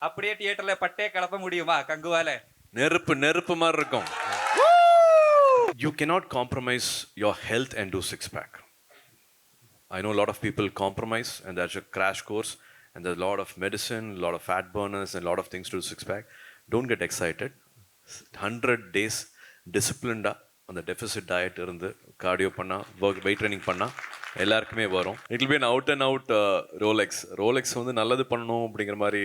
அப்படியே தியேட்டர்ல பட்டே கலப்ப முடியுமா கங்குவால? நெருப்பு மாதிரி இருக்கும். You cannot compromise your health and do six pack. I know a lot of people compromise and there's a crash course and there's a lot of medicine, a lot of fat burners and a lot of things to do six pack. Don't get excited. 100 days disciplined on the deficit diet இருந்து cardio பண்ணா weight training பண்ணா எல்லாருக்குமே வரும். It will be an out and out Rolex வந்து நல்லது பண்ணணும் அப்படிங்கிற மாதிரி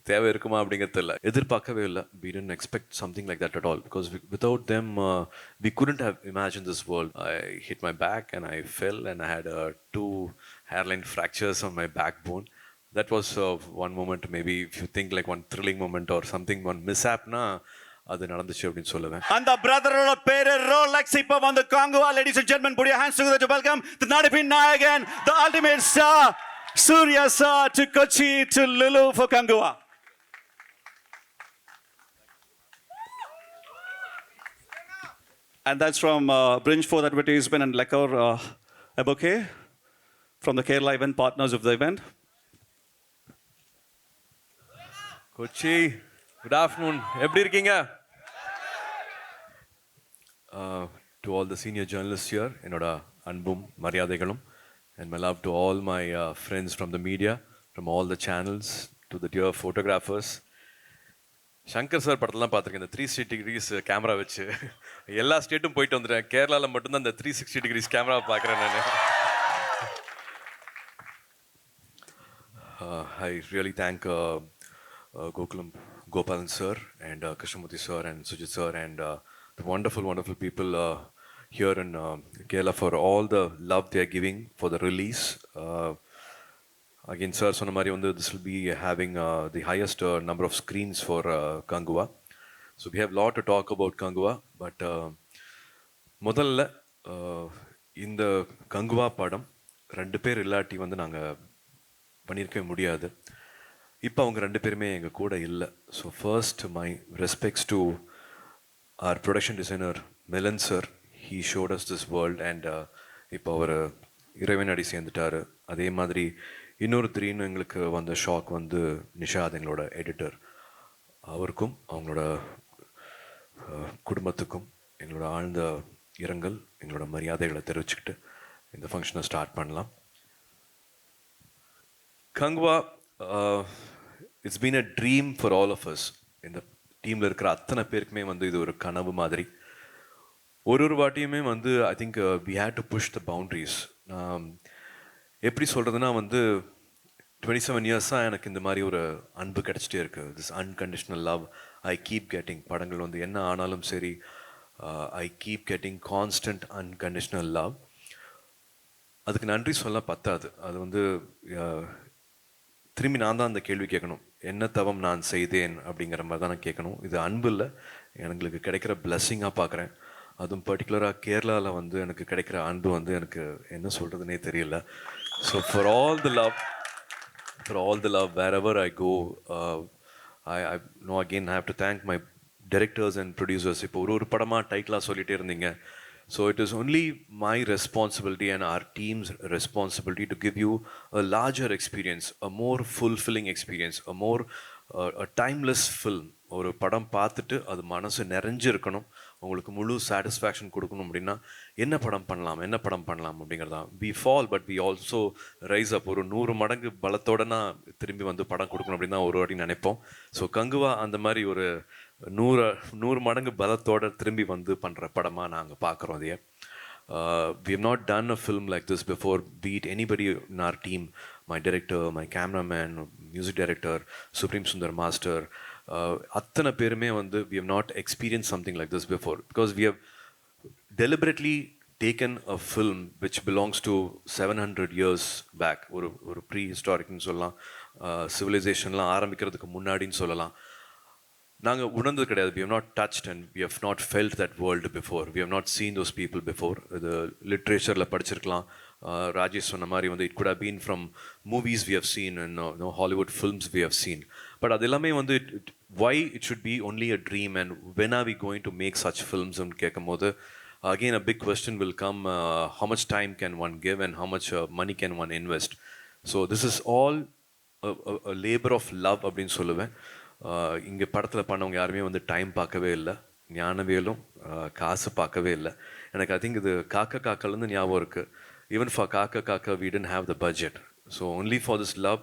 தேவை இருக்குமா அப்படிங்கிறது இல்லை, எதிர்பார்க்கவே இல்லை. We didn't expect something like that at all because without them we couldn't have imagined this world. I hit my back and I fell and I had 2 hairline fractures on my backbone. That was one moment, maybe if you think like one thrilling moment or something, one mishap na அது நடந்துச்சு அப்படின்னு சொல்லுவேன். அந்த பிரதரோட பேரு Rolex. இப்போ வந்து காங்குவா. Ladies and gentlemen, put your hands together to welcome the நடிப்பின் நாயகன், the ultimate star, Suriya sir, to Kochi, to Lulu for Kanguva. And that's from Brinch for the advertisement and Lekor a bouquet from the Kerala event partners of the event. Kochi, good afternoon. எப்படி இருக்கீங்க? To all the senior journalists here, என்னோட அன்பும் மரியாதைகளும், and my love to all my friends from the media, from all the channels, to the dear photographers. Shankar sir படத்தெல்லாம் பார்த்துருக்கேன், இந்த 360 degrees camera வச்சு எல்லா ஸ்டேட்டும் போயிட்டு வந்துட்டேன். கேரளாவில் மட்டும்தான் இந்த 360 degrees கேமராவை பார்க்குறேன் நான். I really thank Gokulam Gopalan sir and Krishnamurthy sir and Sujit sir and the wonderful people here in Kerala for all the love they are giving for the release. Again, sir, சொன்ன மாதிரி வந்து this will be having the highest number of screens for Kanguva. So we have a lot to talk about Kanguva, but முதல்ல இந்த கங்குவா படம் 2 பேர் இல்லாட்டி வந்து நாங்கள் பண்ணியிருக்கவே முடியாது. இப்போ அவங்க 2 பேருமே எங்கள் கூட இல்லை. So first my respects to our production designer Milan sir. He showed us this world and இப்போ அவர் இறைவனடி சேர்ந்துட்டார். அதே மாதிரி இன்னொரு 3 எங்களுக்கு வந்த ஷாக் வந்து நிஷாத், எங்களோட எடிட்டர். அவருக்கும் அவங்களோட குடும்பத்துக்கும் எங்களோட ஆழ்ந்த இரங்கல், எங்களோட மரியாதைகளை தெரிவிச்சுக்கிட்டு இந்த ஃபங்க்ஷனை ஸ்டார்ட் பண்ணலாம். Kanguva, it's been a dream for all of us. இந்த டீமில் இருக்கிற அத்தனை பேருக்குமே வந்து இது ஒரு கனவு மாதிரி. ஒரு வாட்டியுமே வந்து I think we had to push the boundaries. எப்படி சொல்கிறதுனா வந்து 27 இயர்ஸாக எனக்கு இந்த மாதிரி ஒரு அன்பு கிடச்சிட்டே இருக்குது. This unconditional love I keep getting. படங்கள் வந்து என்ன ஆனாலும் சரி, I keep getting constant unconditional love. அதுக்கு நன்றி சொல்ல பத்தாது. அது வந்து திரும்பி நான் தான் அந்த கேள்வி கேட்கணும், என்ன தவம் நான் செய்தேன் அப்படிங்கிற மாதிரி தான் நான் கேட்கணும். இது அன்பு இல்லை, எங்களுக்கு கிடைக்கிற பிளெஸ்ஸிங்காக பார்க்குறேன். அதுவும் பர்டிகுலராக கேரளாவில் வந்து எனக்கு கிடைக்கிற அன்பு வந்து எனக்கு என்ன சொல்கிறதுனே தெரியல. So for all the love wherever I go, I know again I have to thank my directors and producers. இப்போ ஒரு படமாக டைட்டிலாக சொல்லிகிட்டே இருந்தீங்க. So it is only my responsibility and our team's responsibility to give you a larger experience, a more fulfilling experience, a timeless film. ஒரு படம் பார்த்துட்டு அது மனசு நிறைஞ்சிருக்கணும், உங்களுக்கு முழு சாட்டிஸ்ஃபேக்ஷன் கொடுக்கணும். அப்படின்னா என்ன படம் பண்ணலாம் அப்படிங்கிறதான். we fall but we also rise up. ஒரு 100 மடங்கு பலத்தோட நான் திரும்பி வந்து படம் கொடுக்கணும் அப்படின்னு தான் ஒரு வாட்டி நினைப்போம். ஸோ கங்குவா அந்த மாதிரி ஒரு 100 மடங்கு பலத்தோட திரும்பி வந்து பண்ணுற படமாக நாங்கள் பார்க்குறோம். அதையே we have not done a film like this before, be it anybody in our team, my director, my cameraman, music director, Supreme Sundar Master, அத்தனை பேருமே வந்து we have not experienced something like this before because we have deliberately taken a film which belongs to 700 years back. ஒரு ப்ரீஹிஸ்டாரிக்னு சொல்லலாம், சிவிலைசேஷன்லாம் ஆரம்பிக்கிறதுக்கு முன்னாடின்னு சொல்லலாம். நாங்கள் உணர்ந்தது கிடையாது. we have not touched and we have not felt that world before. We have not seen those people before. இது லிட்ரேச்சரில் படிச்சிருக்கலாம். ராஜேஷ் சொன்ன மாதிரி வந்து it could have been from movies we have seen and Hollywood films we have seen. But அது எல்லாமே வந்து why it should be only a dream and when are we going to make such films ன்னு கேட்கும் போது again a big question will come, how much time can one give and how much money can one invest. So this is all labour of love அப்படின்னு சொல்லுவேன். இங்கே படத்தில் பண்ணவங்க யாருமே வந்து டைம் பார்க்கவே இல்லை, ஞானவேலும் காசு பார்க்கவே இல்லை. எனக்கு ஐ திங்க் இது காக்க காக்கலேருந்து ஞாபகம் இருக்குது. ஈவன் ஃபார் காக்க காக்க we didn't have the budget. So only for this love,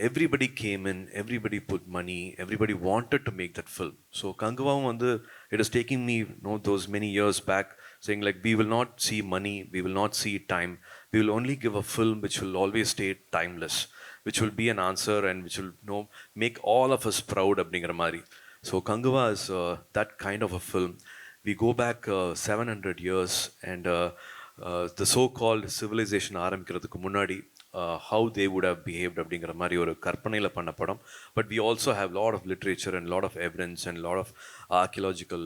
everybody came in, everybody put money, everybody wanted to make that film. So Kanguvaum vandu, it is taking me those many years back saying like we will not see money, we will not see time, we will only give a film which will always stay timeless, which will be an answer and which will make all of us proud அப்படிங்கிற மாதிரி. So Kanguva is that kind of a film. We go back 700 years and the so-called civilization ஆரம்பிக்கிறதுக்கு முன்னாடி how they would have behaved அப்படிங்கிற மாதிரி ஒரு கற்பனையில் பண்ண படம். But we also have lot of literature and lot of evidence and lot of archaeological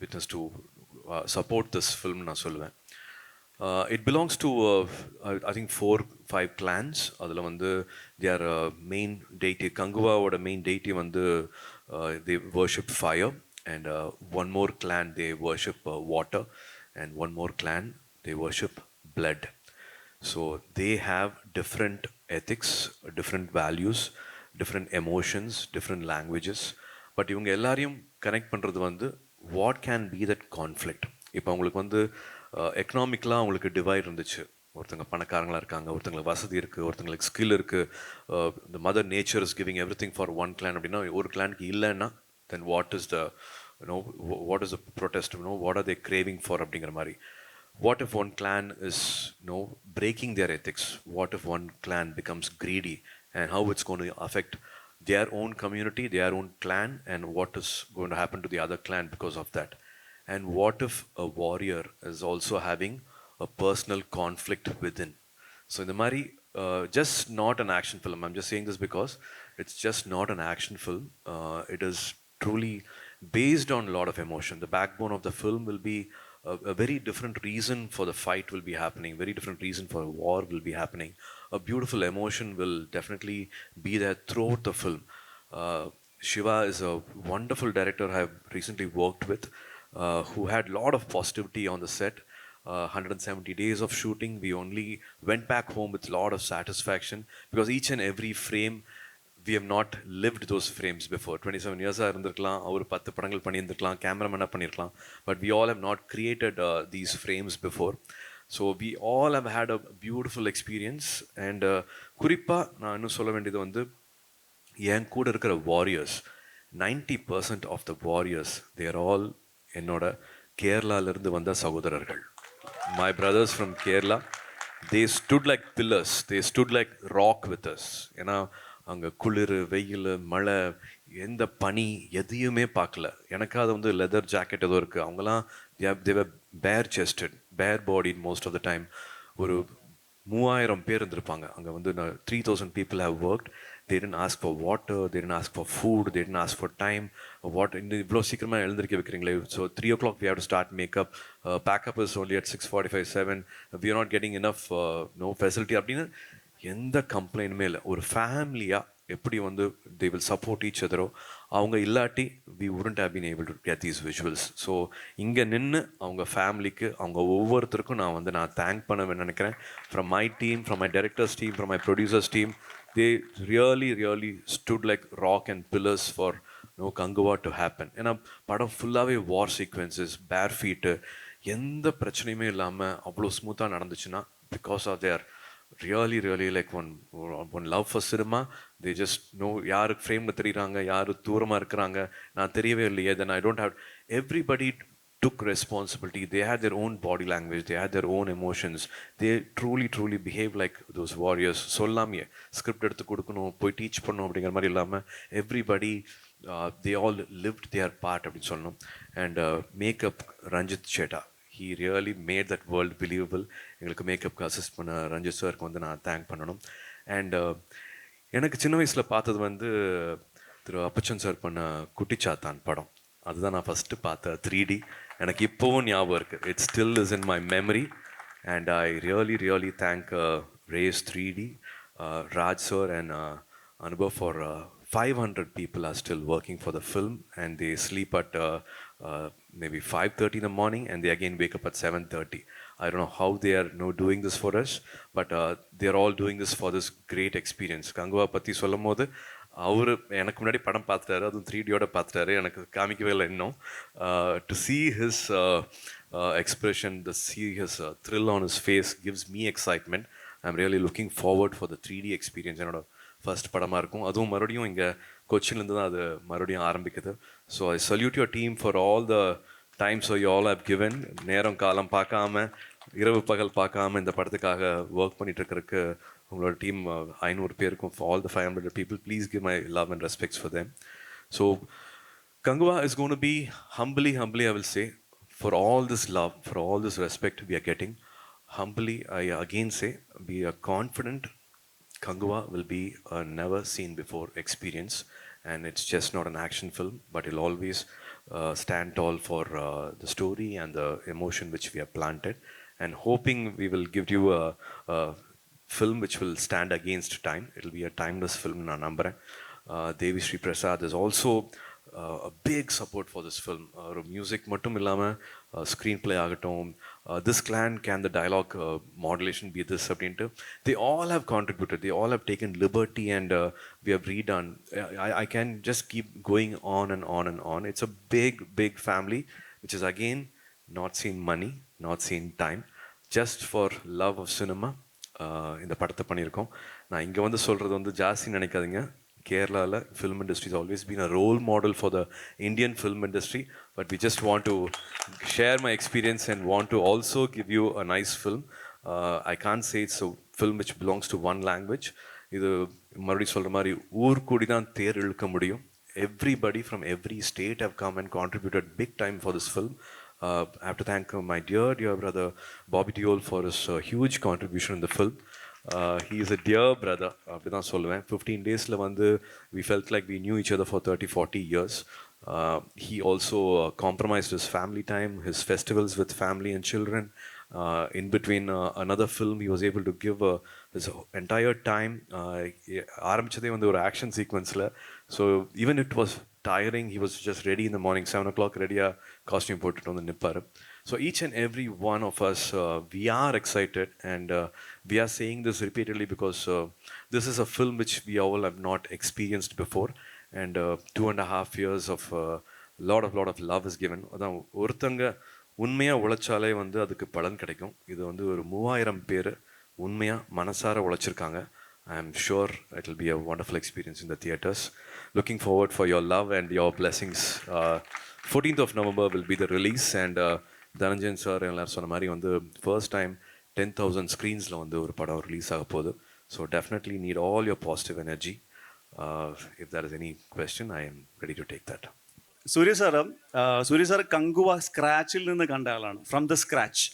witness to support this film நான் சொல்லுவேன். It belongs to I think 4-5 clans. அதில் வந்து their main deity, Kanguvaவோட main deity வந்து they worship fire, and one more clan they worship water, and one more clan they worship blood. So they have different ethics, different values, different emotions, different languages. But இவங்க எல்லாரையும் connect பண்ணுறது வந்து what can be that conflict. இப்போ அவங்களுக்கு வந்து எக்கனாமிக்கலாக அவங்களுக்கு divide இருந்துச்சு. ஒருத்தங்க பணக்காரங்களாக இருக்காங்க, ஒருத்தங்களுக்கு வசதி இருக்குது, ஒருத்தங்களுக்கு ஸ்கில் இருக்குது. இந்த mother nature is giving everything for one clan அப்படின்னா ஒரு கிளானுக்கு இல்லைன்னா then what is the what is the protest, what are they craving for அப்படிங்கிற மாதிரி. What if one clan is breaking their ethics? What if one clan becomes greedy, and how it's going to affect their own community, their own clan, and what is going to happen to the other clan because of that? And what if a warrior is also having a personal conflict within? So in the mari, just not an action film. I'm just saying this because it's just not an action film. It is truly based on a lot of emotion. The backbone of the film will be a very different reason for the fight will be happening, very different reason for a war will be happening. A beautiful emotion will definitely be there throughout the film. Shiva is a wonderful director I have recently worked with, who had a lot of positivity on the set. 170 days of shooting, we only went back home with a lot of satisfaction because each and every frame we have not lived those frames before. 27 years இருந்திருக்கலாம், அவர் 10 படங்கள் பண்ணியிருந்திருக்கலாம், கேமராமேனாக பண்ணியிருக்கலாம், but we all have not created these frames before. So we all have had a beautiful experience. And குறிப்பாக நான் இன்னும் சொல்ல வேண்டியது வந்து என் கூட இருக்கிற warriors, 90% of the warriors they're all என்னோட கேரளாவிலிருந்து வந்த சகோதரர்கள். My brothers from Kerala, they stood like pillars, they stood like rock with us. ஏன்னா அங்கே குளிர், வெயில், மழை, எந்த பனி எதையுமே பார்க்கல. எனக்காக வந்து லெதர் ஜாக்கெட் ஏதோ இருக்குது, அவங்களாம் தேவர் bare chested, bare bodied most of the time. ஒரு 3000 பேர் இருந்திருப்பாங்க அங்கே வந்து. 3000 people have worked. They didn't ask for water, they didn't ask for food, they didn't ask for time. What இவ்வளோ சீக்கிரமாக எழுந்திருக்க வைக்கிறீங்களே. So 3 o'clock we have to start makeup. Pack-up is only at 6:45, 7. We are not getting enough facility அப்படின்னு எந்த கம்ப்ளைண்ட்டுமே இல்லை. ஒரு ஃபேமிலியாக எப்படி வந்து they will support each other. அவங்க இல்லாட்டி we wouldn't have been able to get these visuals. So இங்கே நின்று அவங்க ஃபேமிலிக்கு, அவங்க ஒவ்வொருத்தருக்கும் நான் தேங்க் பண்ண நினைக்கிறேன். From my team, from my director's team, from my producer's team, they really stood like rock and pillars for Kanguva to happen. ஏன்னா படம் ஃபுல்லாகவே வார் சீக்வன்சஸ், பேர் ஃபீட்டு, எந்த பிரச்சனையுமே இல்லாமல் அவ்வளோ ஸ்மூத்தாக நடந்துச்சுன்னா because of their really like one love for cinema. They just know யாருக்கு ஃப்ரேமில் தெரியுறாங்க, யார் தூரமாக இருக்கிறாங்க, நான் தெரியவே இல்லையே. then I don't have, everybody took responsibility. They had their own body language, they had their own emotions. They truly behave like those warriors. சொல்லாமையே script எடுத்து கொடுக்கணும், போய் டீச் பண்ணணும் அப்படிங்கிற மாதிரி இல்லாமல் everybody they all lived their part அப்படின்னு சொல்லணும். And மேக்கப் ரஞ்சித் சேட்டா, he really made that world believable. எங்களுக்கு மேக்கப்க்கு அசிஸ்ட் பண்ண ரஞ்சித் சாருக்கு வந்து நான் தேங்க் பண்ணணும். அண்ட் எனக்கு சின்ன வயசில் பார்த்தது வந்து திரு அப்பச்சன் சார் பண்ண குட்டிச்சாத்தான் படம். அதுதான் நான் ஃபஸ்ட்டு பார்த்த 3D. எனக்கு இப்போவும் ஞாபகம் இருக்குது. It still is in my memory. And I really thank race 3D, Raj sir and Anubhav for 500 people are still working for the film, and they sleep at maybe 5:30 in the morning, and they again wake up at 7:30. I don't know how they are doing this for us, but they are all doing this for this great experience. Kanguva பற்றி சொல்லும் போது அவர் எனக்கு முன்னாடி படம் பார்த்துட்டாரு, அதுவும் 3Dயோட பார்த்துட்டாரு, எனக்கு காமிக்கவே இல்லை இன்னும். To see his expression, to see his thrill on his face gives me excitement. I'm really looking forward for the 3D experience. என்னோட ஃபர்ஸ்ட் படமாக இருக்கும், அதுவும் மறுபடியும் இங்கே கொச்சின்லேருந்து தான் அது மறுபடியும் ஆரம்பிக்குது. So I salute your team for all the times you all have given. நேரம் காலம் பார்க்காம, இரவு பகல் பார்க்காம இந்த படத்துக்காக ஒர்க் பண்ணிட்டு இருக்கிறதுக்கு உங்களோட டீம் 500 பேருக்கும், for all the 500 people, please give my love and respects for them. So Kanguva is going to be humbly I will say, for all this love, for all this respect we are getting, humbly I again say, be a confident. Kanguva will be a never seen before experience, and it's just not an action film, but it'll always stand tall for the story and the emotion which we have planted, and hoping we will give you a film which will stand against time. It'll be a timeless film na nambaren. Devi Sri Prasad is also a big support for this film. Music mattum illama screenplay agatum, this clan can the dialogue modulation be this abdintu, they all have contributed, they all have taken liberty, and we have redone. I can just keep going on and on and on. It's a big family which is again not seen money, not seen time, just for love of cinema. இந்த படத்தை பண்ணியிருக்கோம். நான் இங்கே வந்து சொல்கிறது வந்து ஜாஸ்தி நினைக்காதீங்க. கேரளாவில் film industry has always been a role model for the Indian film industry, but we just want to share my experience and want to also give you a nice film. I can't say it's a film which belongs to one language. இது மறுபடியும் சொல்கிற மாதிரி ஊர் கூடி தான் தேர் இழுக்க முடியும். Everybody from every state have come and contributed big time for this film. I have to thank my dear brother Bobby Deol for his huge contribution in the film. He is a dear brother. அப்படிதான் சொல்லுவேன். 15 daysல வந்து we felt like we knew each other for 30-40 years. He also compromised his family time, his festivals with family and children. In between another film, he was able to give his entire time. ஆரம்பிச்சதே வந்து ஒரு action சீக்வன்ஸில். So even it was tiring, he was just ready in the morning, 7 o'clock ready-ஆ costume போட்டுட்டு வந்து நிற்பார். So each and every one of us, we are excited, and we are saying this repeatedly because this is a film which we all have not experienced before, and 2.5 years of lot of love is given. அதான் ஒருத்தங்க உண்மையாக உழைச்சாலே வந்து அதுக்கு பலன் கிடைக்கும். இது வந்து ஒரு 3000 பேர் உண்மையாக மனசார உழைச்சிருக்காங்க. I am sure it will be a wonderful experience in the theatres. Looking forward for your love and your blessings. 14th of November will be the release, and Dhananjayan sir எல்லாரும் சொன்ன மாதிரி வந்து ஃபர்ஸ்ட் டைம் 10,000 ஸ்க்ரீன்ஸில் வந்து ஒரு படம் release ஆக போகுது. So definitely need all your positive energy. If there is any question, I am ready to take that. Suriya sir Kanguva സ്ക്രാച്ചിൽ നിന്ന് കണ്ട ആളാണ്, ഫ്രം ദ സ്ക്രാച്ച്.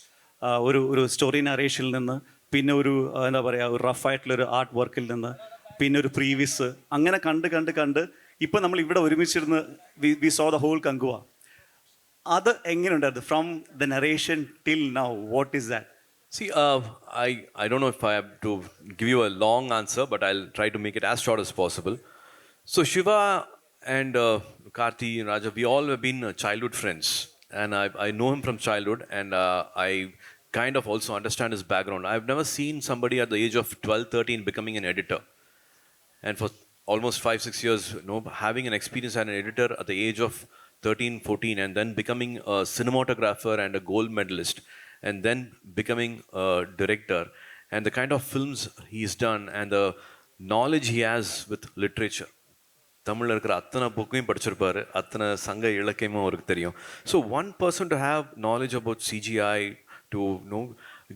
ഒരു സ്റ്റോറി നറേഷനിൽ നിന്ന്, പിന്നെ ഒരു എന്താ പറയുക, ഒരു റഫായിട്ടുള്ളൊരു ആർട്ട് വർക്കിൽ നിന്ന്, പിന്നെ ഒരു പ്രീവിയസ്, അങ്ങനെ കണ്ട് ഇപ്പം നമ്മൾ ഇവിടെ ഒരുമിച്ചിരുന്ന് we saw the whole Kanguva. അത് എങ്ങനെയുണ്ടായിരുന്നു, from the narration till now, what is that? See, I don't know if I have to give you a long answer, but I'll try to make it as short as possible. So Shiva and Karthi and Raja, we all have been childhood friends, and I know him from childhood, and I kind of also understand his background. I've never seen somebody at the age of 12-13 becoming an editor, and for almost 5-6 years, having an experience as an editor at the age of 13-14, and then becoming a cinematographer and a gold medalist, and then becoming a director, and the kind of films he's done and the knowledge he has with literature. தமிழில் இருக்கிற அத்தனை புக்கையும் படிச்சிருப்பாரு, அத்தனை சங்க இலக்கியமும் அவருக்கு தெரியும். So one person to have knowledge about CGI, to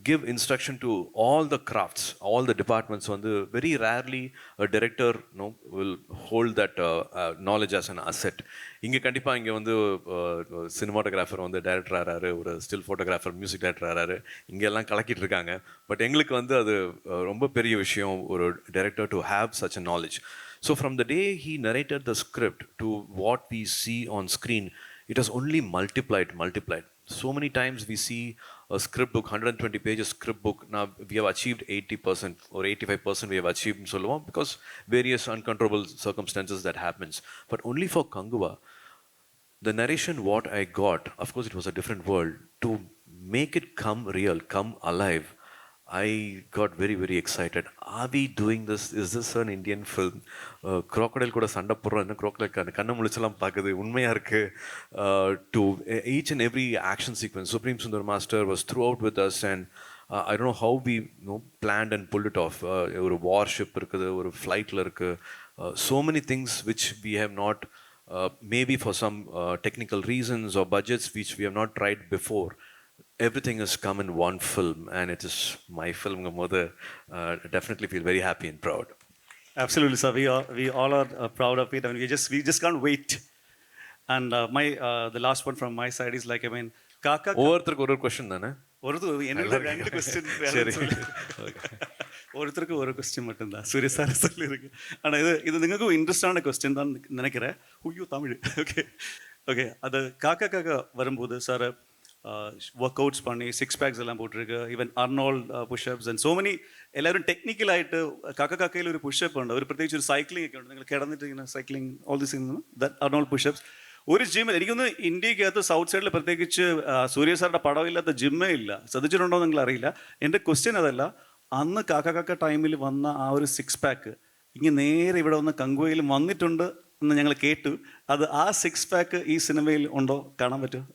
give instruction to all the crafts, all the departments. வந்து very rarely a director will hold that knowledge as an asset. இங்கே கண்டிப்பாக இங்கே வந்து சினிமாட்டோகிராஃபர் வந்து டைரக்டர் ஆகிறாரு, ஒரு still photographer music director ஆகிறாரு, இங்கே எல்லாம் கலக்கிட்டு இருக்காங்க. பட் எங்களுக்கு வந்து அது ரொம்ப பெரிய விஷயம், ஒரு director to have such a knowledge. So from the day he narrated the script to what we see on screen, it has only multiplied. So many times we see a script book, 120 pages script book. Now we have achieved 80% or 85% we have achieved in Solomon because various uncontrollable circumstances that happens. But only for Kanguva, the narration what I got, of course it was a different world. To make it come real, come alive, I got very, very excited. Are we doing this? Is this an Indian film? Crocodile கூட சண்டை போடுறோம் என்ன crocodile கண்ணை முழிச்செல்லாம் பார்க்குது உண்மையாக இருக்கு. To each and every action sequence, Supreme Sundar Master was throughout with us, and I don't know how we planned and pulled it off. ஒரு warship இருக்குது, ஒரு flightல இருக்கு. So many things which we have not, maybe for some technical reasons or budgets which we have not tried before. Everything has come in one film, and it is my film. Mother, definitely feel very happy and proud. Absolutely, sir. We all are proud of it, and we just can't wait. And the last one from my side is like, I mean, Kaka. ஒவ்வொருத்தருக்கு ஒரு question தானே? என்னோட 2 question ஒருத்தருக்கு ஒரு question மட்டும்தான் சூரிய sir சொல்லியிருக்கு. ஆனால் இது നിങ്ങൾക്ക് இன்ட்ரெஸ்டான கொஸ்டின் தான் நினைக்கிறேன். ஐயோ தமிழ். Okay okay. அது காக்கா வரும்போது சார் ஒர்க் அவுட்ஸ் பண்ணி 6 packs எல்லாம் போட்டிருக்கு. Even Arnold pushups and so many എല്ലാവരും ടെക്നിക്കലായിട്ട് കാക്കയിൽ ഒരു പുഷപ്പ് ഉണ്ട്, ഒരു പ്രത്യേകിച്ച് ഒരു സൈക്ലിംഗ് ഒക്കെ ഉണ്ട്. നിങ്ങൾ കിടന്നിട്ട് ഇങ്ങനെ cycling all this that Arnold pushups. ഒരു ജിം എനിക്കൊന്ന് ഇന്ത്യക്കകത്ത് സൗത്ത് സൈഡിൽ പ്രത്യേകിച്ച് സൂര്യ സാറിൻ്റെ പടമില്ലാത്ത ജിമ്മേ ഇല്ല. ശ്രദ്ധിച്ചിട്ടുണ്ടോ നിങ്ങൾ അറിയില്ല. എൻ്റെ ക്വസ്റ്റ്യൻ അതല്ല, അന്ന് കാക്ക ടൈമിൽ വന്ന ആ ഒരു 6 pack ഇങ്ങനെ നേരെ ഇവിടെ വന്ന് കങ്കുവയിലും വന്നിട്ടുണ്ട് എന്ന് ഞങ്ങൾ കേട്ടു. അത് ആ 6 pack ഈ സിനിമയിൽ ഉണ്ടോ, കാണാൻ പറ്റുമോ?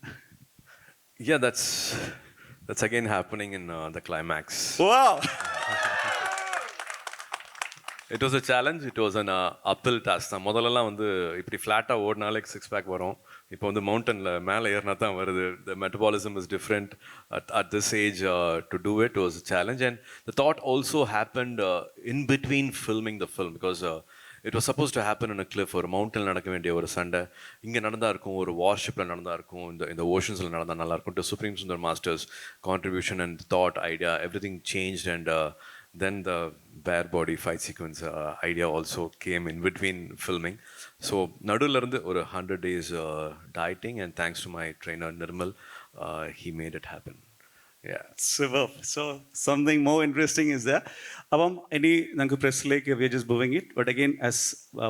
Yeah, that's again happening in the climax. Wow. It was a challenge. It was an uphill task. முதல்லலாம் வந்து இப்படி ஃப்ளாட்டாக ஓடினாலே 6 pack வரும். இப்போ வந்து மவுண்டனில் மேலே ஏறினா தான் வருது. The metabolism is different at this age. To do it was a challenge, and the thought also happened in between filming the film, because it was supposed to happen in a cliff, ஒரு மவுண்டனில் நடக்க வேண்டிய ஒரு சண்டை இங்கே நடந்தா இருக்கும், ஒரு வார்ஷிப்பில் நடந்தா இருக்கும், இந்த ஓஷன்ஸில் நடந்தால் நல்லா இருக்கும். To supreme Sundar masters contribution and thought idea, everything changed, and then the bare body fight sequence idea also came in between filming. So நடுவில் இருந்து ஒரு 100 days dieting, and thanks to my trainer Nirmal, he made it happen. Yeah. Superb. So something more interesting is there. Abam any nanku press like we are just moving it, but again, as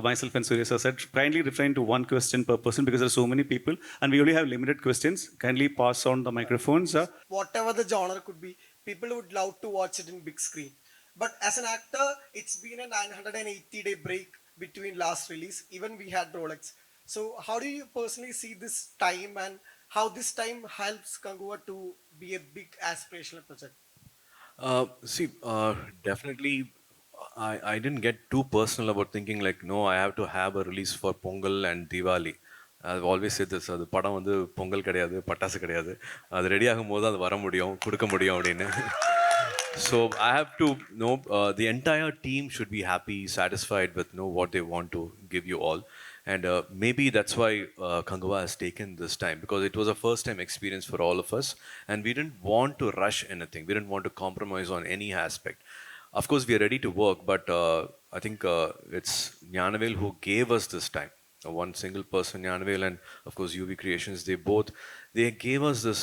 myself and Suriya sir said, kindly refrain to one question per person because there are so many people and we only have limited questions. Kindly pass on the microphones. Whatever the genre could be, people would love to watch it in big screen. But as an actor, it's been a 980-day break between last release. Even we had Rolex. So how do you personally see this time, and how this time helps Kanguva to be a big aspirational project? Definitely, I didn't get too personal about thinking like, no, I have to have a release for Pongal and Diwali. I've always said this, அது படம் வந்து பொங்கல் கிடையாது, பட்டாசு கிடையாது, அது ready ஆகும் போது அது வர முடியும், கொடுக்க முடியும் அப்படின்னு. So I have to know the entire team should be happy, satisfied with what they want to give you all. And maybe that's why Kanguva has taken this time, because it was a first time experience for all of us, and we didn't want to rush anything. We didn't want to compromise on any aspect. Of course, we are ready to work, but I think it's Gnanavel who gave us this time. One single person, Gnanavel, and of course UV Creations, they gave us this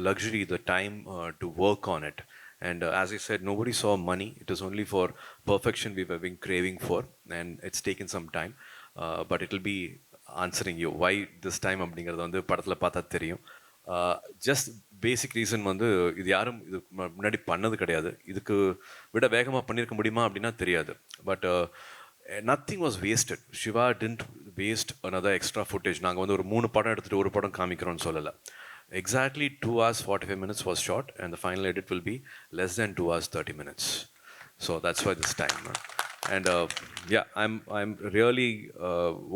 luxury, the time to work on it. And as I said, nobody saw money. It is only for perfection we have been craving for, and it's taken some time. But it will be answering you why this time அப்படிங்கிறது வந்து படத்தில் பார்த்தா தெரியும். Just பேசிக் reason வந்து இது யாரும் இது முன்னாடி பண்ணது கிடையாது. இதுக்கு விட வேகமாக பண்ணியிருக்க முடியுமா அப்படின்னா தெரியாது. But nothing was wasted. Siva didn't waste another extra footage. நாங்கள் வந்து ஒரு 3 படம் எடுத்துகிட்டு ஒரு படம் காமிக்கிறோன்னு சொல்லலை. Exactly 2 hours 45 minutes was shot, and the final edit will be less than 2 hours 30 minutes. So that's why this time. And yeah, I'm really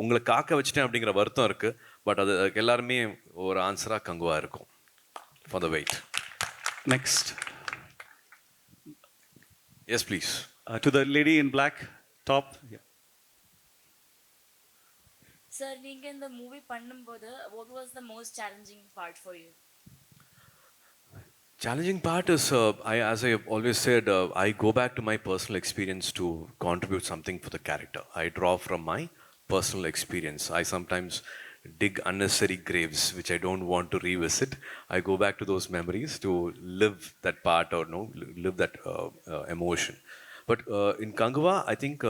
உங்களை காக்க வச்சிட்டேன் அப்படிங்கிற வருத்தம் இருக்கு. பட் அது எல்லாருமே ஒரு ஆன்சரா கங்குவா இருக்கும். For the wait. Next. Yes, please. To the lady in black top. Yeah. Sir, நீங்க இந்த மூவி பண்ணும்போது what was the most challenging part for you? Challenging part is, as I have always said, I go back to my personal experience to contribute something for the character. I draw from my personal experience. I sometimes dig unnecessary graves, which I don't want to revisit. I go back to those memories to live that part or no, live that emotion. But in Kanguva, I think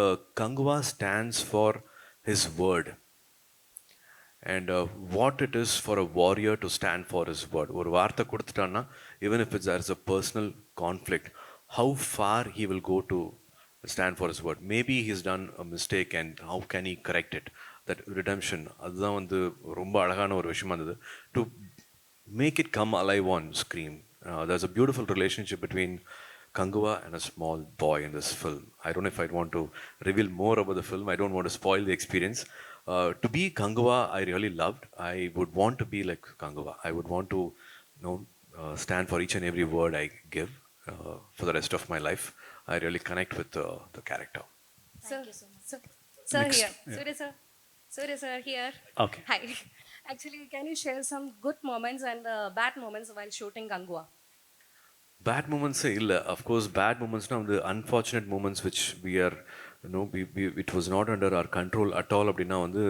Kanguva stands for his word. And what it is for a warrior to stand for his word. ஒரு வார்த்தை கொடுத்துட்டான்னா, even if it's, there is a personal conflict, how far he will go to stand for his word. Maybe he's done a mistake and how can he correct it. That redemption, அதுதான் வந்து ரொம்ப அழகான ஒரு விஷயமா இருந்தது. To make it come alive on screen. There's a beautiful relationship between Kanguva and a small boy in this film. I don't know if I'd want to reveal more about the film. I don't want to spoil the experience. To be Kanguva, I really loved. I would want to be like Kanguva. I would want to, stand for each and every word I give for the rest of my life. I really connect with the character. Thank you so much. Sir here. Suriya sir here. Okay. Hi. Actually, can you share some good moments and bad moments while shooting Kanguva? Bad moments illa. Of course, bad moments now, the unfortunate moments which we are, it was not under our control at all. அப்படின்னா வந்து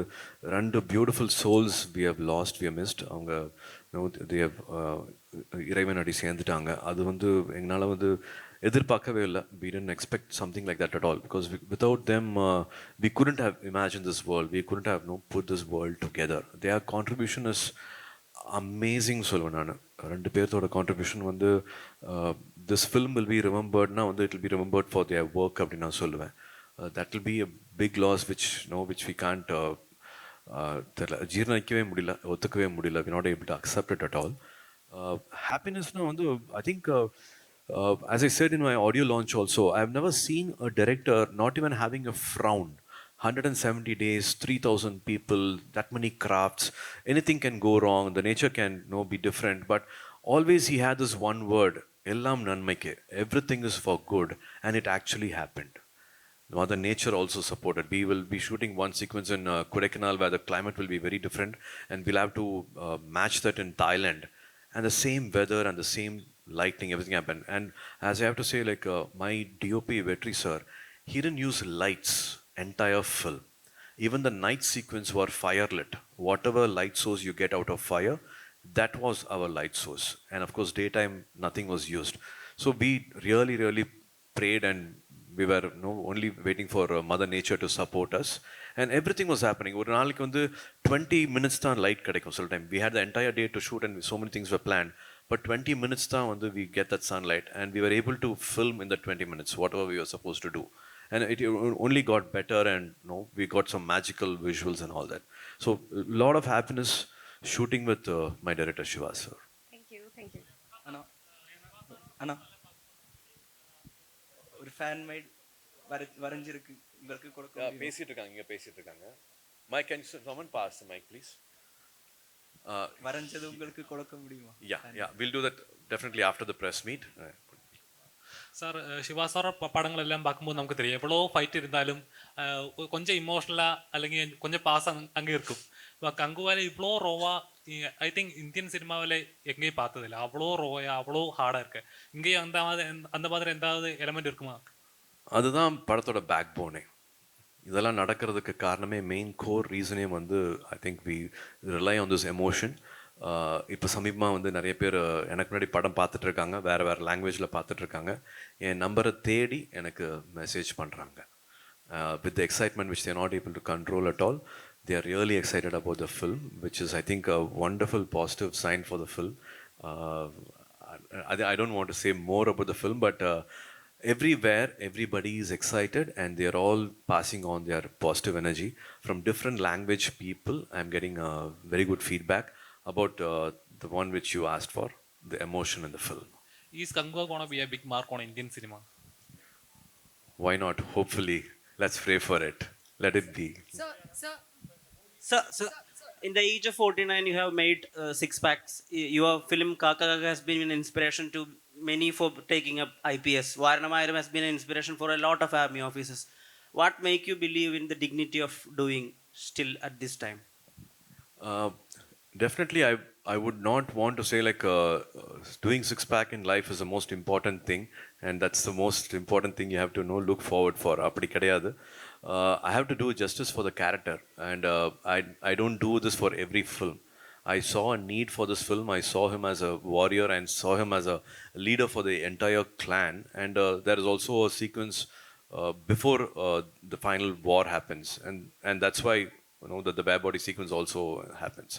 ரெண்டு beautiful souls we have lost, we have missed. அவங்க they have இறைவன் அடி சேர்ந்துட்டாங்க. அது வந்து எங்களால் வந்து எதிர்பார்க்கவே இல்லை. We didn't expect something like that at all, because without them we couldn't have imagined this world. We couldn't have put this world together. Their contribution is amazing சொல்லுவேன் நான். ரெண்டு பேர்த்தோட கான்ட்ரிபியூஷன் வந்து திஸ் ஃபில்ம் வில் பி ரிமெம்பர்ட்னா வந்து it will be remembered for their work அப்படின்னு நான் சொல்லுவேன். That will be a big loss which we can't தெரியல, ஜீர்ணிக்கவே முடியல, ஒத்துக்கவே முடியல. We not able to accept it at all. ஹாப்பினஸ்னால் வந்து I think as I said in my audio launch also, I have never seen a director not even having a frown. 170 days, 3,000 people, that many crafts, anything can go wrong, the nature can be different, but always he had this one word, ellam nanmaike, everything is for good, and it actually happened. Mother nature also supported. We will be shooting one sequence in Kodaikanal where the climate will be very different, and we'll have to match that in Thailand, and the same weather and the same lighting, everything happened. And as I have to say, like my DOP Vetri sir, he didn't use lights entire film. Even the night sequence were fire lit. Whatever light source you get out of fire, that was our light source. And of course daytime nothing was used. So we really prayed, and we were only waiting for mother nature to support us, and everything was happening. ஒரு நாளைக்கு வந்து 20 minutes தான் light கிடைக்கும் சில time. We had the entire day to shoot and so many things were planned, but 20 minutes தான் வந்து we get that sunlight, and we were able to film in the 20 minutes whatever we were supposed to do. And it only got better, and we got some magical visuals and all that. So a lot of happiness shooting with my director Shiva sir. Thank you. அண்ணா ஒரு fan mat வரைஞ்சிருக்கு, இவருக்கு கொடுக்க பேசிட்டு இருக்காங்க, இங்க பேசிட்டு இருக்காங்க. Mike, can you someone pass the mic please? வரைஞ்சது உங்களுக்கு கொடுக்க முடியுமா? Yeah, we'll do that definitely after the press meet. Sir, Siva sir படங்கள் எல்லாம் பார்க்கும்போது நமக்கு தெரியும் எவ்வளோ ஃபைட் இருந்தாலும் கொஞ்சம் இமோஷ்னலாக അല്ലെങ്കിൽ கொஞ்சம் பாஸ் அங்கே இருக்கும். இப்போ கங்குவால இவ்வளோ ரோவா ஐ திங்க் இந்தியன் சினிமாவில் எங்கேயும் பார்த்ததில்லை. அவ்வளோ ரோயா, அவ்வளோ ஹார்டாக இருக்கு. இங்கேயும் அந்த மாதிரி எந்தாவது எலமெண்ட் இருக்குமா? அதுதான் படத்தோட பேக் போனே. இதெல்லாம் நடக்கிறதுக்கு காரணமே, மெயின் கோர் ரீசனே வந்து I think we rely on this emotion. இப்போ சமீபமாக வந்து நிறைய பேர் எனக்கு முன்னாடி படம் பார்த்துட்ருக்காங்க, வேறு லாங்குவேஜில் பார்த்துட்ருக்காங்க. என் நம்பரை தேடி எனக்கு மெசேஜ் பண்ணுறாங்க. With the excitement which there not able to control at all. They are really excited about the film, which is, I think, a wonderful positive sign for the film. I don't want to say more about the film, but everywhere, everybody is excited, and they are all passing on their positive energy. From different language people, I'm getting very good feedback about the one which you asked for, the emotion in the film. Is Kanguva going to be a big mark on Indian cinema? Why not? Hopefully. Let's pray for it. Let it be. So, in the age of 49, you have made six packs. Your film Kaka has been an inspiration to many for taking up IPS. Varnamayiram has been an inspiration for a lot of army officers. What make you believe in the dignity of doing still at this time? Definitely, I would not want to say like doing six pack in life is the most important thing, and that's the most important thing you have to look forward for. அப்படி கிடையாது. I have to do justice for the character, and I don't do this for every film. I saw a need for this film. I saw him as a warrior and saw him as a leader for the entire clan. And there is also a sequence before the final war happens, and that's why that the bare body sequence also happens.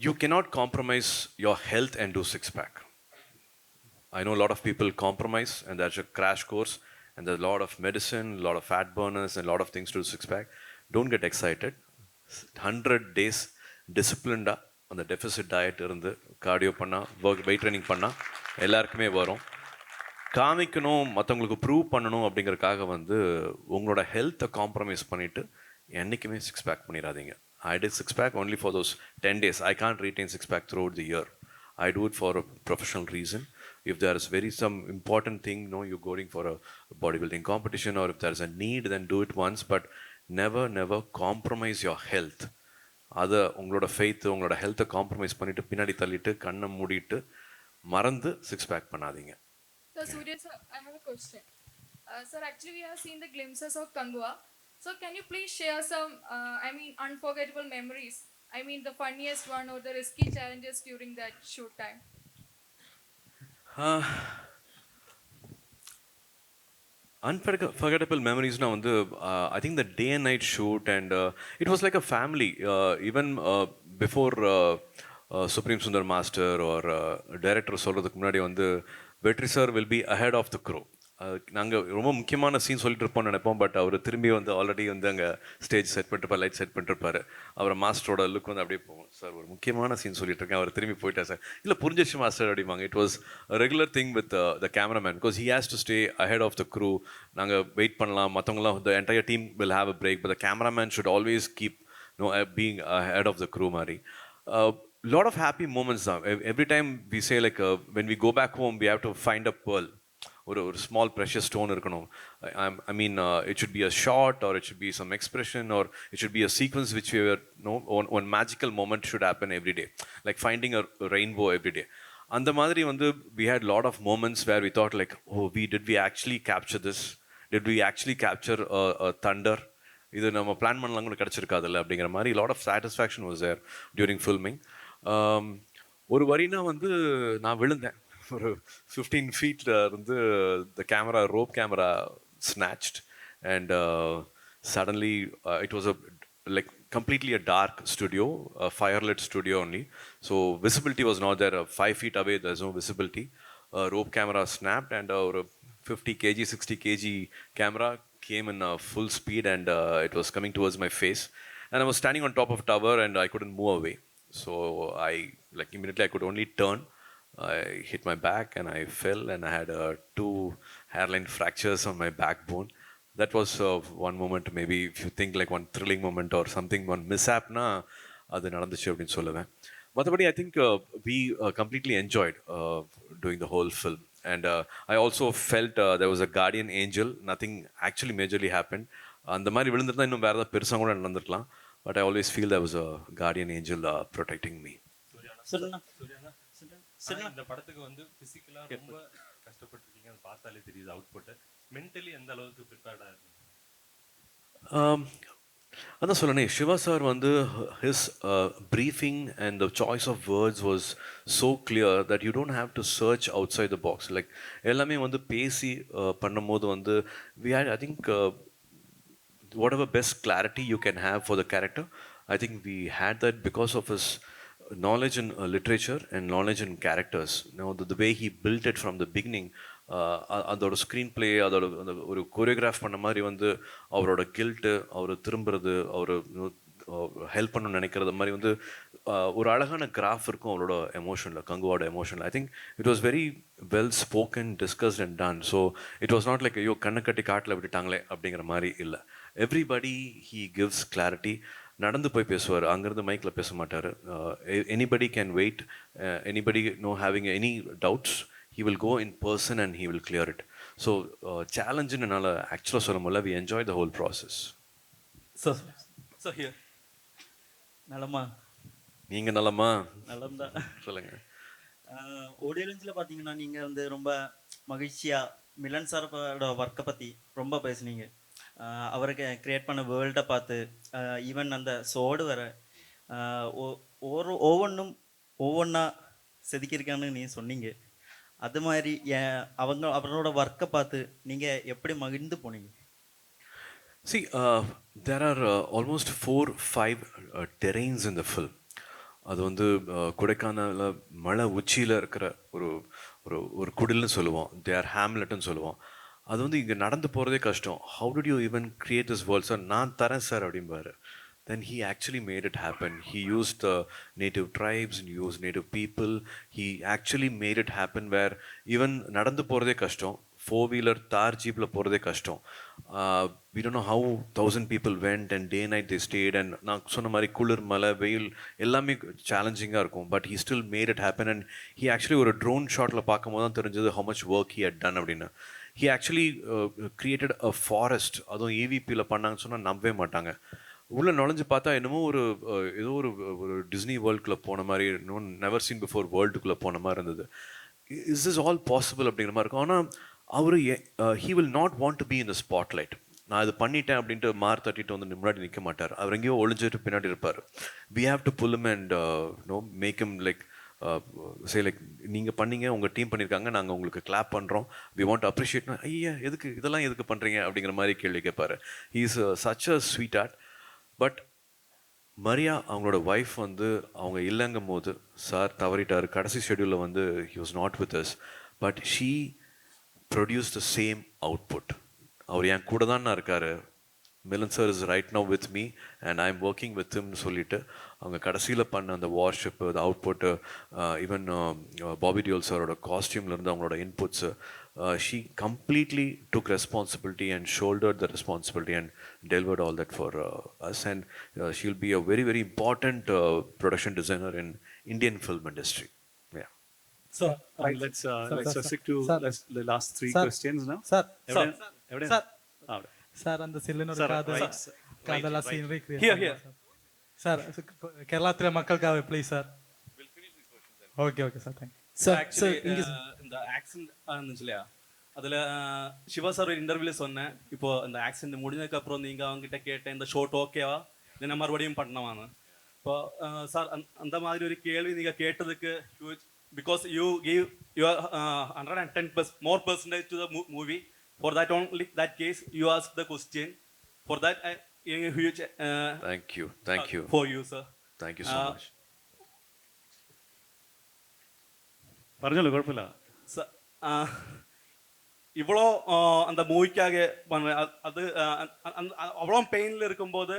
You cannot compromise your health and do six pack. I know a lot of people compromise, and that's a crash course, and there's a lot of medicine, a lot of fat burners, and a lot of things to do six pack. Don't get excited. 100 days disciplined on the deficit diet இருந்து cardio பண்ணா weight training பண்ணா எல்லாருக்குமே வரும். காமிக்கணும், மற்றவங்களுக்கு prove பண்ணணும் அப்படிங்கறக்காக வந்து உங்களோட ஹெல்த்தை காம்ப்ரமைஸ் பண்ணிட்டு என்னைக்குமே சிக்ஸ் பேக் பண்ணிடாதீங்க. I did six pack only for those 10 days. I can't retain six pack throughout the year. I do it for a professional reason. If there is some important thing, you're going for a bodybuilding competition, or if there is a need, then do it once, but never compromise your health. அதை உங்களோட faith, உங்களோட ஹெல்த்தை compromise பண்ணிட்டு பின்னாடி தள்ளிட்டு கண்ணை மூடிட்டு மறந்து சிக்ஸ் பேக் பண்ணாதீங்க. So Suriya sir, I have a question. Sir, actually we have seen the glimpses of Kanguva. So can you please share some, unforgettable memories? I mean the funniest one or the risky challenges during that shoot time. Unforgettable memories now. I think the day and night shoot, and it was like a family. Even before Supreme Sundar Master or director சொல்றதுக்கு முன்னாடி வந்து வெற்றி sir will be ahead of the crew. நாங்கள் ரொம்ப முக்கியமான scene சொல்லிட்டு இருப்போம்னு நினைப்போம், பட் அவர் திரும்பி வந்து ஆல்ரெடி வந்து அங்கே ஸ்டேஜ் செட் பண்ணிருப்பார், லைட் செட் பண்ணிருப்பாரு. அவர் மாஸ்டரோட லுக் வந்து அப்படியே போகும், சார் ஒரு முக்கியமான சீன் சொல்லிட்டு இருக்கேன், அவர் திரும்பி போயிட்டார் சார், இல்லை புரிஞ்சிச்சு மாஸ்டர் அப்படிம்பாங்க. It was regular thing with the cameraman, because he has to stay ahead of the crew. நாங்கள் வெயிட் பண்ணலாம், மற்றவங்களாம் the entire team will have a break, but the cameraman should always keep being ahead of the crew மாதிரி. Lot of happy moments now. Every time we say like when we go back home we have to find a pearl, or small precious stone irukano. It should be a shot, or it should be some expression, or it should be a sequence which we were one magical moment should happen every day, like finding a rainbow every day. And the madri vandu we had lot of moments where we thought like, oh, did we actually capture this? Did we actually capture a thunder? இது நம்ம plan பண்ணலாம் கூட கிடச்சிருக்காதுல்ல அப்படிங்கிற மாதிரி lot of satisfaction was there during filming. ஒரு வரினா வந்து நான் விழுந்தேன் ஒரு 15 feet இருந்து the camera rope camera snatched, and suddenly it was like completely a dark studio, a firelit studio only, so visibility was not there. 5 feet away there's no visibility. Rope camera snapped, and a 50 kg 60 kg camera came in full speed, and it was coming towards my face, and I was standing on top of a tower and I couldn't move away. So I immediately I could only turn. I hit my back and I fell, and I had 2 hairline fractures on my backbone. That was one moment, maybe if you think like one thrilling moment or something, one mishap na adu nadandhuchu appdi solluven. Mathapadi I think we completely enjoyed doing the whole film, and I also felt there was a guardian angel. Nothing actually majorly happened. அந்த மாதிரி விழுந்திருந்தா இன்னும் வேறு ஏதாவது பெருசாக கூட நடந்திருக்கலாம், but I always feel there was a guardian angel protecting me. இந்த படத்துக்கு வந்து பிசிக்கலா ரொம்ப கஷ்டப்பட்டிருக்கீங்க, அது பார்த்தாலே தெரியுது அவுட்புட். மென்டலி எந்த அளவுக்கு ப்ரிப்பேர்டா இருக்கீங்க? அதான் சொல்லணே, சிவா சார் வந்து his briefing and the choice of words was so clear that you don't have to search outside the box. Like எல்லாமே வந்து பேசி பண்ணும்போது வந்து we had, I think whatever best clarity you can have for the character, I think we had that because of his knowledge in literature and knowledge in characters. The way he built it from the beginning, அதோட screen play, அதோட ஒரு choreograph பண்ண மாதிரி வந்து அவரோட guilt, அவர் திரும்புறது, அவர் help பண்ணணும்னு நினைக்கிறது மாதிரி வந்து ஒரு அழகான கிராஃப் இருக்கும் அவரோட எமோஷனில், கங்குவோட எமோஷனில். I think it was very well spoken, discussed and done. So it was not like ஐயோ கண்ணை கட்டி காட்டில் விட்டுட்டாங்களே அப்படிங்கிற மாதிரி இல்லை. Everybody he gives clarity. நடந்து போய் பேசுவார், அங்கேருந்து மைக்கில் பேச மாட்டார். Anybody can wait, anybody having any doubts, he will go in person and he will clear it. So challenge னால ஆக்சுவலாக சொல்ல முடியல, we enjoyed the whole process. So here நலமா? நீங்க நலமா? நலம் தான். சொல்லுங்க. ஆடியோ லான்ச்சில் பார்த்தீங்கன்னா நீங்கள் வந்து ரொம்ப மகிழ்ச்சியாக மிலன் சாரோட ஒர்க்கை பற்றி ரொம்ப பேசுனீங்க. அவர் கிரியேட் பண்ண வேர்ல்டை பார்த்து ஈவன் அந்த சோடு வர ஒவ்வொன்றா செதுக்கியிருக்கான்னு நீ சொன்னீங்க. அது மாதிரி அவரோட ஒர்க்கை பார்த்து நீங்கள் எப்படி மகிழ்ந்து போனீங்க? See, there are almost 4-5 terrains in the film. அது வந்து கொடைக்கானல மலை உச்சியில் இருக்கிற ஒரு ஒரு ஒரு குடில்னு சொல்லுவோம், தேர் ஹேம்லெட்னு சொல்லுவோம். அது வந்து இங்கே நடந்து போகிறதே கஷ்டம். How did you even create this world sir? நான் தரேன் சார் அப்படிம்பாரு. Then he actually made it happen. He used the native tribes and used native people. He actually made it happen where even நடந்து போகிறதே கஷ்டம், 4-wheeler தார் ஜீப்பில் போகிறதே கஷ்டம். We don't know how 1,000 people went and day night they stayed, and நான் சொன்ன மாதிரி குளிர் மலை வெயில் எல்லாமே சேலஞ்சிங்காக இருக்கும். But he still made it happen, and he actually ஒரு ட்ரோன் ஷாட்டில் பார்க்கும்போது தான் தெரிஞ்சது how much work he had done அப்படின்னு. He actually created a forest. அதுவும் EVPயில் பண்ணாங்கன்னு சொன்னால் நம்பவே மாட்டாங்க. உள்ளே நுழைஞ்சு பார்த்தா என்னமோ ஏதோ ஒரு டிஸ்னி வேர்ல்டுக்குள்ளே போன மாதிரி, நெவர் சீன் பிஃபோர் வேர்ல்டுக்குள்ளே போன மாதிரி இருந்தது. இஸ் இஸ் ஆல் பாசிபிள் அப்படிங்கிற மாதிரி இருக்கும். ஆனால் அவர் he will not want to be in the spotlight. நான் இது பண்ணிட்டேன் அப்படின்ட்டு மார் தட்டிட்டு வந்து முன்னாடி நிற்க மாட்டார். அவர் எங்கேயோ ஒளிஞ்சிட்டு பின்னாடி இருப்பார். We have to pull him and make him like say like நீங்கள் பண்ணீங்க, உங்கள் டீம் பண்ணியிருக்காங்க, நாங்கள் உங்களுக்கு கிளாப் பண்ணுறோம், வி வாண்ட் அப்ரிஷியேட்னா ஐயா எதுக்கு இதெல்லாம் எதுக்கு பண்ணுறீங்க அப்படிங்கிற மாதிரி கேள்வி கேட்பார். He is such a sweet art. But Maria அவங்களோட ஒய்ஃப் வந்து அவங்க இல்லைங்கும் போது சார் தவறிட்டார். கடைசி ஷெடியூலில் வந்து he was not with us, but she produce the same output. அவர் என் கூட தான் இருக்கார், Milan sir is right now with me and I am working with ஹிம்னு சொல்லிட்டு அவங்க கடைசியில் பண்ண அந்த வார்ஷிப்பு, அந்த அவுட்புட்டு, ஈவன் பாபி டியோல் சாரோட காஸ்டியூம்லேருந்து அவங்களோட inputs, she completely took responsibility and shouldered the responsibility and delivered all that for us, and she'll be a very very important production designer in Indian film industry. Yeah. So let's stick to the last three questions now. Sir, Sir, and the cylinder kadala scenery here. Sir, Kerala makkalkaave please sir. We'll finish these questions then. Okay sir, thank you. So actually இந்த accident இருந்துச்சு இல்லையா, அதில் Siva sir ஒரு இன்டர்வியூவில் சொன்னேன், இப்போ இந்த accident முடிஞ்சதுக்கப்புறம் நீங்கள் அவங்ககிட்ட கேட்டேன் இந்த ஷோட் ஓகேவா என்ன மறுபடியும் பண்ணவான்னு. இப்போ சார் அந்த மாதிரி ஒரு கேள்வி நீங்கள் கேட்டதுக்கு because you give your 110% more percentage to the movie. For that only that case you ask the question. For that huge thank you for you sir. Thank you so much. പറഞ്ഞോളൂ, കുഴപ്പമില്ല. இவ்வளோ அந்த மூவிக்காக அது அவ்வளோ பெயினில் இருக்கும்போது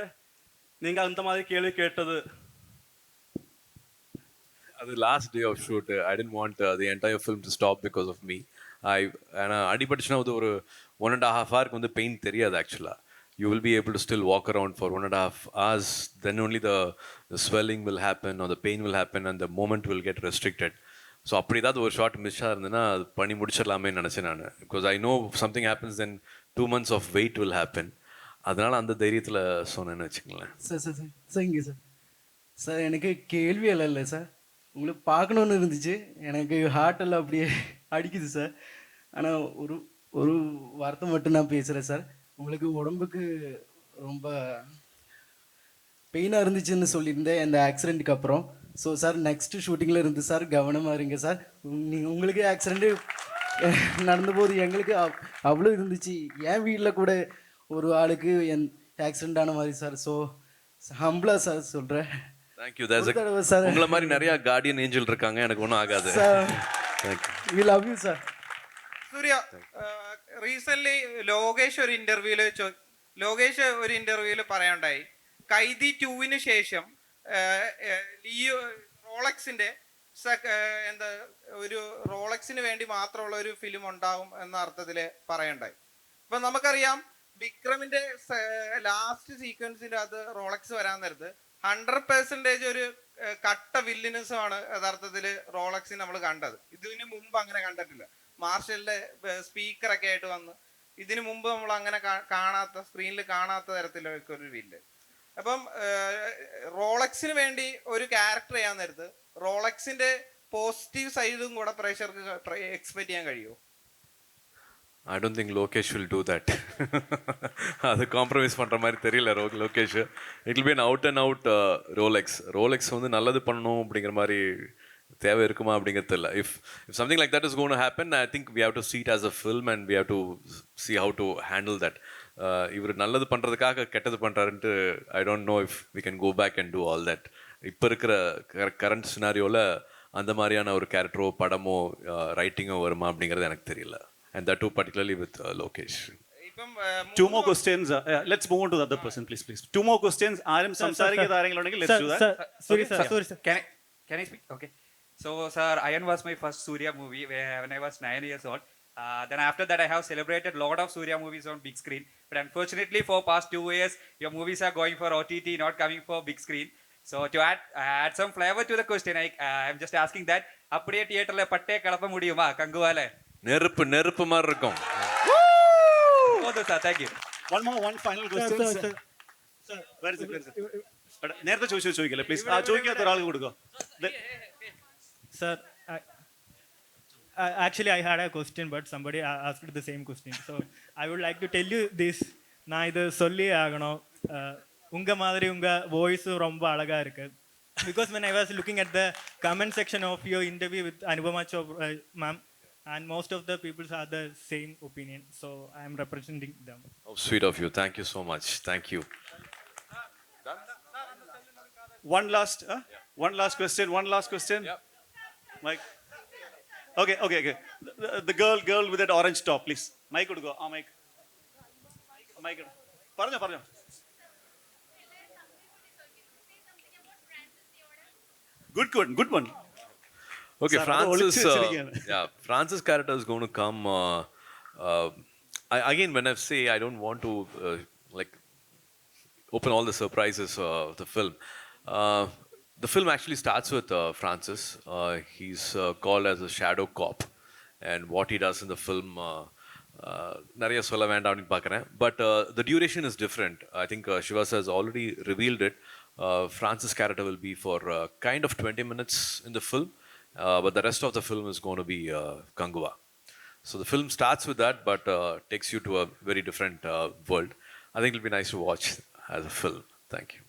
நீங்கள் அந்த மாதிரி கேள்வி கேட்டது? அது last day of shoot. I didn't want the entire film to stop because of me. அடிபட்டுச்சுன்னா அது ஒரு 1.5 hours வந்து பெயின் தெரியாது ஆக்சுவலாக. You will be able to still walk around for 1.5 hours. Then only the swelling will happen or the pain will happen and the moment will get restricted. So அப்படி ஏதாவது ஒரு short மிஸ்ஸாக இருந்ததுன்னா அது பண்ணி முடிச்சிடலாமே நினச்சேன் நான். Because I know something happens then 2 months of wait will happen. அதனால் அந்த தைரியத்தில் சொன்னேன்னு வச்சுக்கங்களேன். சார் இங்கே சார் எனக்கு கேள்வி எல்லாம் இல்லை சார், உங்களுக்கு பார்க்கணுன்னு இருந்துச்சு, எனக்கு ஹார்ட் எல்லாம் அப்படியே அடிக்குது சார். ஆனால் ஒரு வார்த்தை மட்டும் நான் பேசுகிறேன் சார். உங்களுக்கு உடம்புக்கு ரொம்ப பெயினாக இருந்துச்சுன்னு சொல்லியிருந்தேன் இந்த ஆக்சிடெண்ட்டுக்கு அப்புறம். ஸோ சார் நெக்ஸ்ட் ஷூட்டிங்கில் இருந்து சார் கவனமாக இருங்க சார். நீங்கள் உங்களுக்கு ஆக்சிடெண்ட்டு நடந்தபோது எங்களுக்கு அவ்வளோ இருந்துச்சு. என் வீட்டில் கூட ஒரு ஆளுக்கு ஆக்சிடெண்ட் ஆன மாதிரி சார். ஸோ ஹம்பிளாக சார் சொல்கிறேன். Thank you sir. உங்களை மாதிரி நிறையா கார்டியன் ஏஞ்சல் இருக்காங்க, எனக்கு ஒன்றும் ஆகாது sir. We love you sir. Suriya, recent Lokesh ഒരു ഇന്റർവ്യൂവിൽ പറയണ്ടായി, കൈദി 2-ന് ശേഷം ലിയോ റോളക്സിന്റെ എന്താ ഒരു റോളക്സിന് വേണ്ടി മാത്രമുള്ള ഒരു ഫിലിം ഉണ്ടാവും എന്ന അർത്ഥത്തിൽ പറയണ്ടായി. ഇപ്പൊ നമുക്കറിയാം വിക്രമിന്റെ ലാസ്റ്റ് സീക്വൻസിന്റെ അത് റോളക്സ് വരാൻ നേരത്ത് 100% ഒരു കട്ട വില്ലിനസുമാണ് യഥാർത്ഥത്തിൽ റോളക്സിന് നമ്മൾ കണ്ടത്. ഇതിനു മുമ്പ് അങ്ങനെ കണ്ടിട്ടില്ല. മാർഷലിന്റെ സ്പീക്കറൊക്കെ ആയിട്ട് വന്ന് ഇതിനു മുമ്പ് നമ്മൾ അങ്ങനെ കാണാത്ത, സ്ക്രീനിൽ കാണാത്ത തരത്തിലൊക്കെ ഒരു വില്ല്. അപ്പം റോളക്സിന് വേണ്ടി ഒരു ക്യാരക്ടർ ചെയ്യാൻ നേരത്ത് റോളക്സിന്റെ പോസിറ്റീവ് സൈഡും കൂടെ പ്രേക്ഷകർക്ക് എക്സ്പെക്ട് ചെയ്യാൻ കഴിയുമോ? I don't think Lokesh will do that. அது காம்ப்ரமைஸ் பண்ணுற மாதிரி தெரியல Lokesh. It will be an out and out Rolex வந்து நல்லது பண்ணணும் அப்படிங்கிற மாதிரி தேவை இருக்குமா அப்படிங்கிறது தெரியல. If something like that is gonna happen, I think we have to see it as a film and we have to see how to handle that. இவர் நல்லது பண்ணுறதுக்காக கெட்டது பண்ணுறாருன்ட்டு I don't know if we can go back and do all that. இப்போ இருக்கிற current சினாரியோவில் அந்த மாதிரியான ஒரு கேரக்டரோ படமோ ரைட்டிங்கோ வருமா அப்படிங்கிறது எனக்கு தெரியல. And that too particularly with Lokesh. Two more questions. Let's move on to the other person, please. Two more questions. ആരും സംസാരിക്കാതെ ആരെങ്കിലും ഉണ്ടെങ്കിൽ let's do that. Sorry, sir. Can I speak? Okay. So, sir, Iron was my first Suriya movie when I was 9 years old. Then after that, I have celebrated a lot of Suriya movies on big screen. But unfortunately, for past 2 years, your movies are going for OTT, not coming for big screen. So to add some flavor to the question, I'm just asking that, அப்படியே தியேட்டர்ல பட்டே கலப்ப முடியுமா கங்குவால? நெருப்பு மாதிரி இருக்கும். Okay sir, thank you. One final question. Sir, where is it? നേരത്തെ ചോദിക്കല്ലേ please. ചോദിക്കാത്ത ഒരാൾക്ക് കൊടുക്കുക. Sir, actually I had a question but somebody asked the same question. So I would like to tell you this. நான் இது சொல்லி ஆகணும். உங்க மாதிரி உங்க வாய்ஸ் ரொம்ப அழகா இருக்கு. Because when I was looking at the comment section of your interview with Anupama Chopra ma'am, and most of the people have the same opinion, so I am representing them. Oh, sweet of you. Thank you so much. Thank you. One last question. Yep. Mike. Okay. The girl with that orange top, please. Mike would go. Mike. പറഞ്ഞോ. Good one. Okay, Francis character is going to come. Again, when I say I don't want to open all the surprises of the film. The film actually starts with Francis. He's called as a shadow cop, and what he does in the film, நிறைய சொல்ல வேண்டாம்னு பார்க்குறேன். But the duration is different. I think Shivas has already revealed it. Francis' character will be for kind of 20 minutes in the film, but the rest of the film is going to be Kanguva. So the film starts with that, but takes you to a very different world. I think it'll be nice to watch as a film. Thank you.